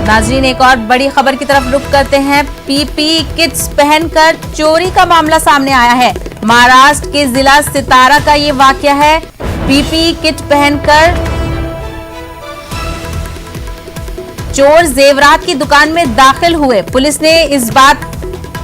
नाजरीन, एक और बड़ी खबर की तरफ रुख करते हैं। पीपीई किट्स पहनकर चोरी का मामला सामने आया है। महाराष्ट्र के जिला सितारा का ये वाकया है। पीपीई किट पहनकर चोर जेवरात की दुकान में दाखिल हुए। पुलिस ने इस बात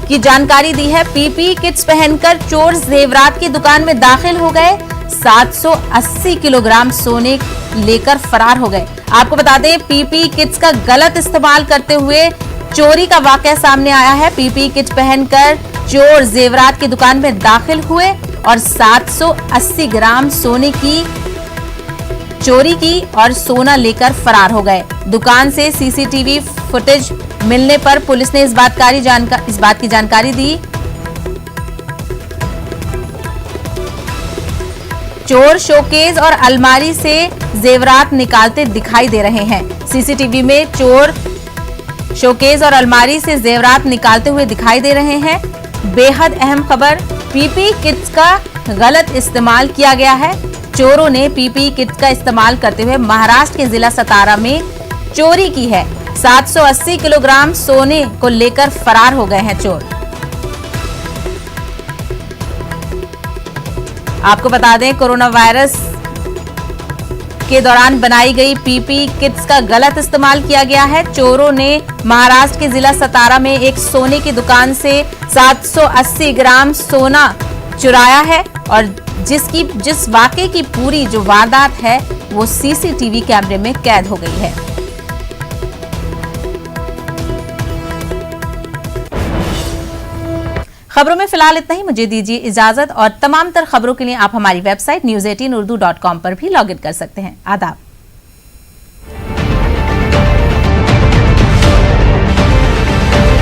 की जानकारी दी है। पीपीई किट्स पहनकर चोर जेवरात की दुकान में दाखिल हो गए। 780 किलोग्राम सोने लेकर फरार हो गए। आपको बता दें, पीपीई किट्स का गलत इस्तेमाल करते हुए चोरी का वाकया सामने आया है। पीपीई किट पहनकर चोर जेवरात की दुकान में दाखिल हुए और 780 ग्राम सोने की चोरी की और सोना लेकर फरार हो गए। दुकान से सीसीटीवी फुटेज मिलने पर पुलिस ने इस बात की जानकारी दी। चोर शोकेस और अलमारी से जेवरात निकालते दिखाई दे रहे हैं। सीसीटीवी में चोर शोकेस और अलमारी से जेवरात निकालते हुए दिखाई दे रहे हैं। बेहद अहम खबर, पीपीई किट्स का गलत इस्तेमाल किया गया है। चोरों ने पीपीई किट्स का इस्तेमाल करते हुए महाराष्ट्र के जिला सतारा में चोरी की है। 780 किलोग्राम सोने को लेकर फरार हो गए हैं चोर। आपको बता दें, कोरोना वायरस के दौरान बनाई गई पीपीई किट्स का गलत इस्तेमाल किया गया है। चोरों ने महाराष्ट्र के जिला सतारा में एक सोने की दुकान से 780 ग्राम सोना चुराया है और जिस वाकये की पूरी जो वारदात है वो सीसीटीवी कैमरे में कैद हो गई है। खबरों में फिलहाल इतना ही। मुझे दीजिए इजाजत और तमाम तर खबरों के लिए आप हमारी वेबसाइट news18urdu.com पर भी लॉग इन कर सकते हैं। आदाब।